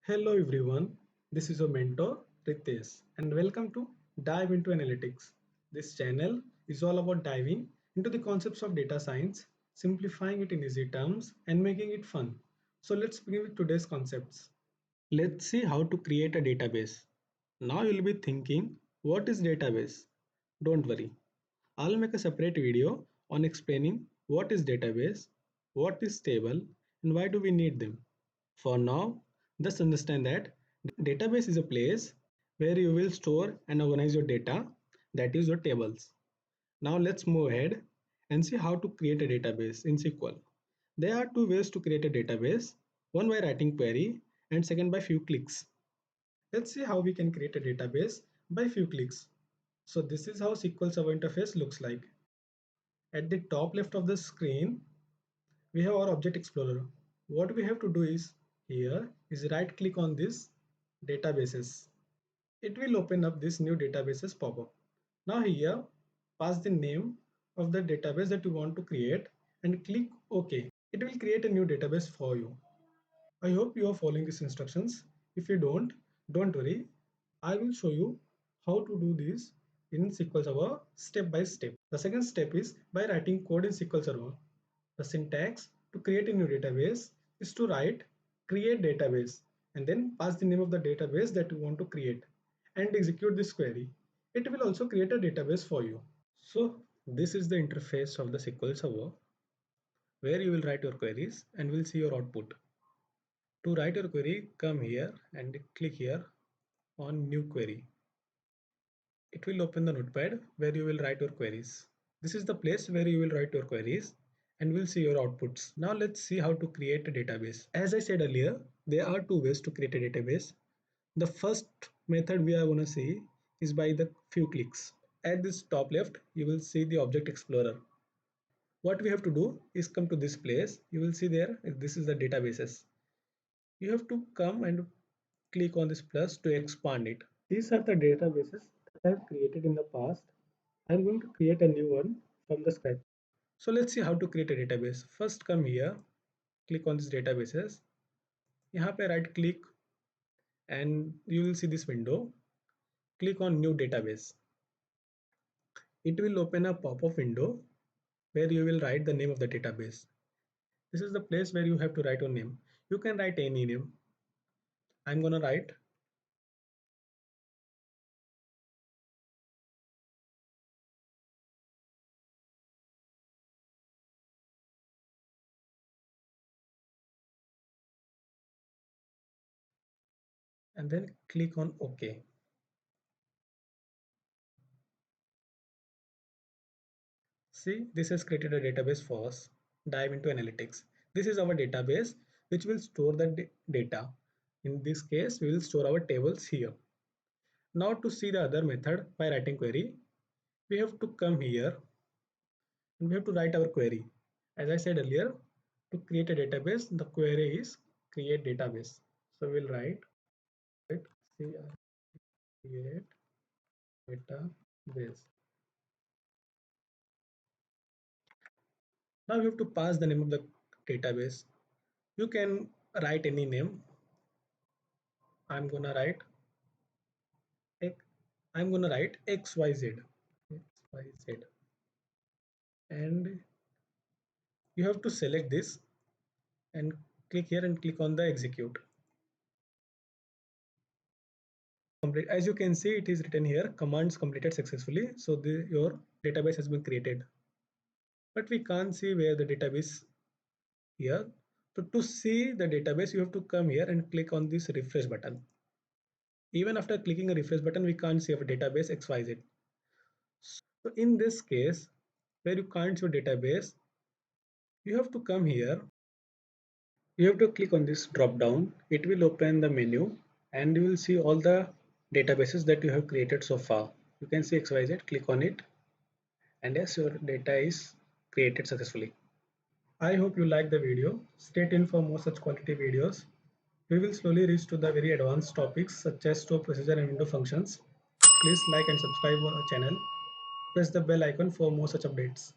Hello everyone, this is your mentor Ritesh and welcome to Dive into Analytics. This channel is all about diving into the concepts of data science, simplifying it in easy terms and making it fun. So let's begin with today's concepts. Let's see how to create a database. Now you'll be thinking, what is database? Don't worry, I'll make a separate video on explaining what is database, what is table, and why do we need them. For now, just understand that database is a place where you will store and organize your data, that is your tables. Now let's move ahead and see how to create a database in SQL. There are two ways to create a database, one by writing query and second by few clicks. Let's see how we can create a database by few clicks. So this is how SQL Server interface looks like. At the top left of the screen, we have our object explorer. What we have to do is here is right click on this databases. It will open up this new databases pop-up. Now here pass the name of the database that you want to create and click OK. It will create a new database for you. I hope you are following these instructions. If you don't worry. I will show you how to do this in SQL Server step by step. The second step is by writing code in SQL Server. The syntax to create a new database is to write create database and then pass the name of the database that you want to create and execute this query. It will also create a database for you. So this is the interface of the SQL Server where you will write your queries and will see your output. To write your query, come here and click here on new query. It will open the notepad where you will write your queries. This is the place where you will write your queries and will see your outputs. Now let's see how to create a database. As I said earlier, there are two ways to create a database. The first method we are going to see is by the few clicks. At this top left, you will see the object explorer. What we have to do is come to this place. You will see there, this is the databases. You have to come and click on this plus to expand it. These are the databases that I have created in the past. I'm going to create a new one from the scratch. So let's see how to create a database. First come here, click on this databases. यहाँ पे right click and you will see this window. Click on new database. It will open a pop-up window where you will write the name of the database. This is the place where you have to write your name. You can write any name. I'm gonna write and then click on OK. See, this has created a database for us. Dive into analytics. This is our database which will store the data. In this case, we will store our tables here. Now to see the other method by writing query, we have to come here and we have to write our query. As I said earlier, to create a database, the query is create database. So we'll write create database. Now you have to pass the name of the database. You can write any name. I'm gonna write XYZ. XYZ. And you have to select this and click here and click on the execute. As you can see, it is written here commands completed successfully. So your database has been created. But we can't see where the database here. So to see the database, you have to come here and click on this refresh button. Even after clicking a refresh button, we can't see our database XYZ. So in this case, where you can't see your database, you have to come here. You have to click on this drop down. It will open the menu and you will see all the databases that you have created so far. You can see XYZ, click on it, and yes, your data is created successfully. I hope you like the video. Stay tuned for more such quality videos. We will slowly reach to the very advanced topics such as store procedure and window functions. Please like and subscribe our channel. Press the bell icon for more such updates.